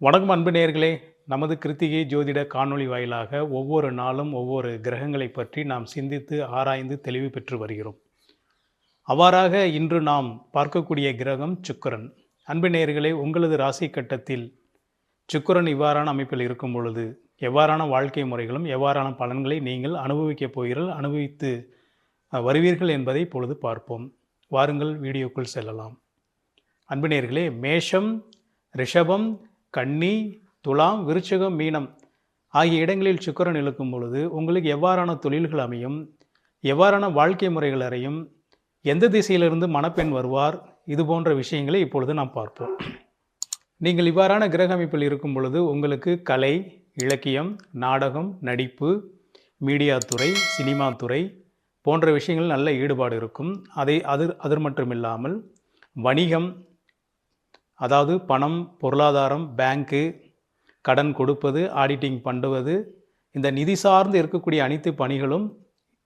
வணக்கம் அன்பு நேயர்களே. நமது கிருத்திகை ஜோதிட காணொளி வாயிலாக ஒவ்வொரு நாளும் ஒவ்வொரு கிரகங்களை பற்றி நாம் சிந்தித்து ஆராய்ந்து தெளிவு பெற்று வருகிறோம். அவ்வாறாக இன்று நாம் பார்க்கக்கூடிய கிரகம் சுக்கிரன். அன்பு நேயர்களே, உங்களது ராசி கட்டத்தில் சுக்கிரன் இவ்வாறான அமைப்பில் இருக்கும் பொழுது எவ்வாறான வாழ்க்கை முறைகளும் எவ்வாறான பலன்களை நீங்கள் அனுபவிக்கப் போகிறீர்கள், அனுபவித்து வருவீர்கள் என்பதை இப்பொழுது பார்ப்போம். வாருங்கள் வீடியோக்குள் செல்லலாம். அன்பு நேயர்களே, மேஷம், ரிஷபம், கன்னி, துலாம், விருச்சிகம், மீனம் ஆகிய இடங்களில் சுக்கிரன் இருக்கும் பொழுது உங்களுக்கு எவ்வாறான தொழில்கள் அமையும், எவ்வாறான வாழ்க்கை முறைகள் அறியும், எந்த திசையிலிருந்து மணப்பெண் வருவார், இது போன்ற விஷயங்களை இப்பொழுது நாம் பார்ப்போம். நீங்கள் இவ்வாறான கிரக அமைப்பில் இருக்கும் பொழுது உங்களுக்கு கலை, இலக்கியம், நாடகம், நடிப்பு, மீடியா துறை, சினிமா துறை போன்ற விஷயங்கள் நல்ல ஈடுபாடு இருக்கும். அது மட்டுமில்லாமல் வணிகம், அதாவது பணம், பொருளாதாரம், பேங்க்கு, கடன் கொடுப்பது, ஆடிட்டிங் பண்ணுவது, இந்த நிதி சார்ந்து இருக்கக்கூடிய அனைத்து பணிகளும்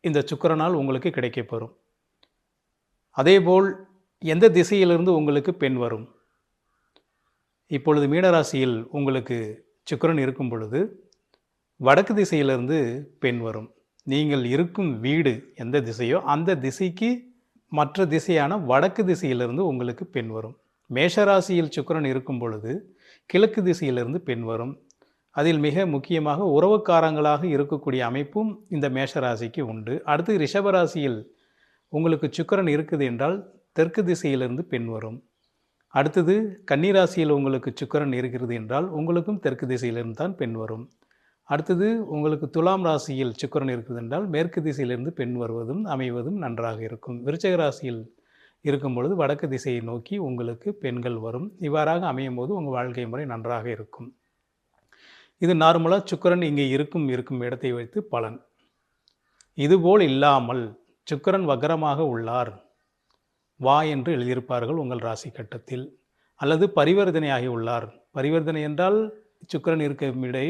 இந்த சுக்கிரனால் உங்களுக்கு கிடைக்கப்பெறும். அதேபோல் எந்த திசையிலிருந்து உங்களுக்கு பெண் வரும்? இப்பொழுது மீனராசியில் உங்களுக்கு சுக்கிரன் இருக்கும் பொழுது வடக்கு திசையிலிருந்து பெண் வரும். நீங்கள் இருக்கும் வீடு எந்த திசையோ அந்த திசைக்கு மற்ற திசையான வடக்கு திசையிலிருந்து உங்களுக்கு பெண் வரும். மேஷராசியில் சுக்கிரன் இருக்கும் பொழுது கிழக்கு திசையிலிருந்து பெண் வரும். அதில் மிக முக்கியமாக உறவுக்காரங்களாக இருக்கக்கூடிய அமைப்பும் இந்த மேஷராசிக்கு உண்டு. அடுத்து ரிஷபராசியில் உங்களுக்கு சுக்கிரன் இருக்குது என்றால் தெற்கு திசையிலிருந்து பெண் வரும். அடுத்தது கன்னிராசியில் உங்களுக்கு சுக்கிரன் இருக்கிறது என்றால் உங்களுக்கும் தெற்கு திசையிலிருந்து தான் பெண் வரும். அடுத்தது உங்களுக்கு துலாம் ராசியில் சுக்கிரன் இருக்குது என்றால் மேற்கு திசையிலிருந்து பெண் வருவதும் அமைவதும் நன்றாக இருக்கும். விருச்சிக ராசியில் இருக்கும் பொழுது வடக்கு திசையை நோக்கி உங்களுக்கு பெண்கள் வரும். இவ்வாறாக அமையும் போது உங்கள் வாழ்க்கை முறை நன்றாக இருக்கும். இது நார்மலாக சுக்கிரன் இங்கே இருக்கும் இடத்தை வைத்து பலன். இதுபோல் இல்லாமல் சுக்கிரன் வக்ரமாக உள்ளார், வா என்று எழுதியிருப்பார்கள் உங்கள் ராசி கட்டத்தில். அல்லது பரிவர்த்தனையாகி உள்ளார். பரிவர்த்தனை என்றால் சுக்கிரன் இருக்கும் இடை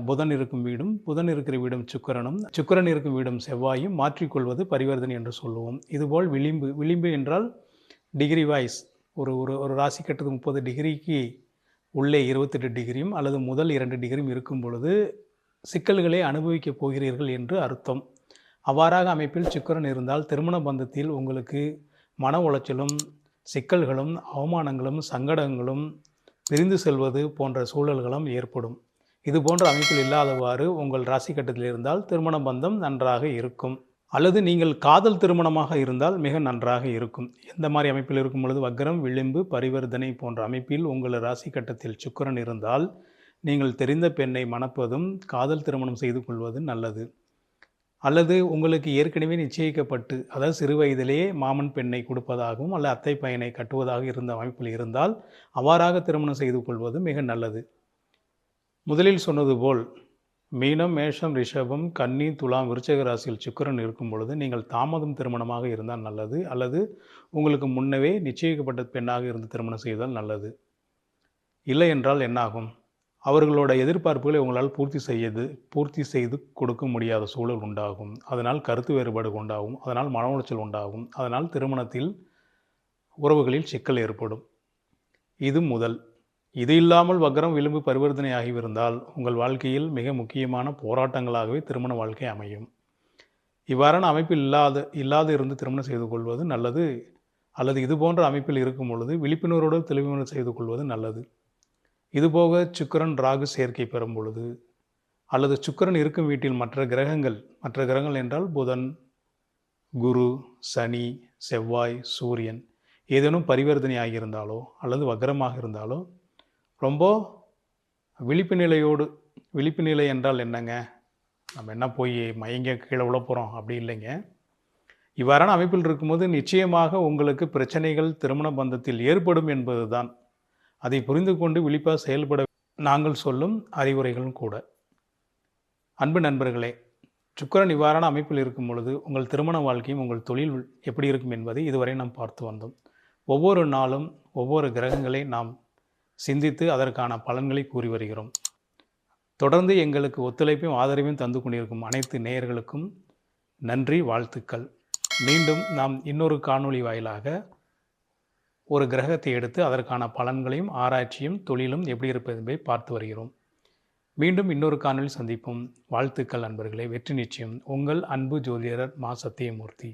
புதன் இருக்கும் வீடும், புதன் இருக்கிற வீடும் சுக்கிரனும், சுக்கிரன் இருக்கும் வீடும் செவ்வாயும் மாற்றிக்கொள்வது பரிவர்த்தனை என்று சொல்லுவோம். இதுபோல் விளிம்பு என்றால் டிகிரி வைஸ் ஒரு ராசி கட்டத்துக்கு 30 டிகிரிக்கு உள்ளே 28 டிகிரியும் அல்லது முதல் 2 டிகிரியும் இருக்கும் பொழுது சிக்கல்களை அனுபவிக்கப் போகிறீர்கள் என்று அர்த்தம். அவ்வாறாக அமைப்பில் சுக்கிரன் இருந்தால் திருமண பந்தத்தில் உங்களுக்கு மன உளைச்சலும், சிக்கல்களும், அவமானங்களும், சங்கடங்களும், பிரிந்து செல்வது போன்ற சூழல்களும் ஏற்படும். இது போன்ற அமைப்பில் இல்லாதவாறு உங்கள் ராசி கட்டத்தில் இருந்தால் திருமண பந்தம் நன்றாக இருக்கும். அல்லது நீங்கள் காதல் திருமணமாக இருந்தால் மிக நன்றாக இருக்கும். எந்த மாதிரி அமைப்பில் இருக்கும் பொழுது வக்ரம், விளிம்பு, பரிவர்த்தனை போன்ற அமைப்பில் உங்கள் ராசி கட்டத்தில் சுக்கிரன் இருந்தால் நீங்கள் தெரிந்த பெண்ணை மணப்பதும் காதல் திருமணம் செய்து கொள்வது நல்லது. அல்லது உங்களுக்கு ஏற்கனவே நிச்சயிக்கப்பட்டு, அதாவது சிறு வயதிலேயே மாமன் பெண்ணை கொடுப்பதாகவும் அல்ல அத்தை பையனை கட்டுவதாக இருந்த அமைப்பில் இருந்தால் அவ்வாறாக திருமணம் செய்து கொள்வது மிக நல்லது. முதலில் சொன்னது போல் மீனம், மேஷம், ரிஷபம், கன்னி, துலாம், விருச்சிக ராசியில் சுக்கிரன் இருக்கும் பொழுது நீங்கள் தாமதம் திருமணமாக இருந்தால் நல்லது. அல்லது உங்களுக்கு முன்னவே நிச்சயிக்கப்பட்ட பெண்ணாக இருந்து திருமணம் செய்தால் நல்லது. இல்லை என்றால் என்னாகும்? அவர்களோட எதிர்பார்ப்புகளை உங்களால் பூர்த்தி செய்து கொடுக்க முடியாத சூழல் உண்டாகும். அதனால் கருத்து வேறுபாடு உண்டாகும். அதனால் மன உளைச்சல் உண்டாகும். அதனால் திருமணத்தில் உறவுகளில் சிக்கல் ஏற்படும். இது முதல். இது இல்லாமல் வக்ரம், விளிம்பு, பரிவர்த்தனை ஆகியிருந்தால் உங்கள் வாழ்க்கையில் மிக முக்கியமான போராட்டங்களாகவே திருமண வாழ்க்கை அமையும். இவ்வாறான அமைப்பில் இல்லாது இருந்து திருமணம் செய்து கொள்வது நல்லது. அல்லது இது போன்ற அமைப்பில் இருக்கும் பொழுது விழிப்புணர்வோடு தெளிவுணர்வு செய்து கொள்வது நல்லது. இதுபோக சுக்கிரன் ராகு சேர்க்கை பெறும் பொழுது அல்லது சுக்கிரன் இருக்கும் வீட்டில் மற்ற கிரகங்கள் என்றால் புதன், குரு, சனி, செவ்வாய், சூரியன் ஏதேனும் பரிவர்த்தனை ஆகியிருந்தாலோ அல்லது வக்ரமாக இருந்தாலோ ரொம்ப விழிப்பு நிலை என்றால் என்னங்க? நம்ம என்ன போய் மயங்க கீழே விழ போகிறோம் அப்படி இல்லைங்க. இவ்வாறான அமைப்பில் இருக்கும்போது நிச்சயமாக உங்களுக்கு பிரச்சனைகள் திருமண பந்தத்தில் ஏற்படும் என்பது தான். அதை புரிந்து கொண்டு விழிப்பாக செயல்பட நாங்கள் சொல்லும் அறிவுரைகளும் கூட. அன்பு நண்பர்களே, சுக்கிரன் இவ்வாறான அமைப்பில் இருக்கும் பொழுது உங்கள் திருமண வாழ்க்கையும் உங்கள் தொழில் எப்படி இருக்கும் என்பதை இதுவரை நாம் பார்த்து வந்தோம். ஒவ்வொரு நாளும் ஒவ்வொரு கிரகங்களை நாம் சிந்தித்து அதற்கான பலன்களை கூறி வருகிறோம். தொடர்ந்து எங்களுக்கு ஒத்துழைப்பையும் ஆதரவையும் தந்து கொண்டிருக்கும் அனைத்து நேயர்களுக்கும் நன்றி, வாழ்த்துக்கள். மீண்டும் நாம் இன்னொரு காணொளி வாயிலாக ஒரு கிரகத்தை எடுத்து அதற்கான பலன்களையும் ஆராய்ச்சியும் தொழிலும் எப்படி இருப்பது என்பதை பார்த்து வருகிறோம். மீண்டும் இன்னொரு காணொளியில் சந்திப்போம். வாழ்த்துக்கள் நண்பர்களே. வெற்றி நிச்சயம். உங்கள் அன்பு ஜோதிடர் மா. சத்தியமூர்த்தி.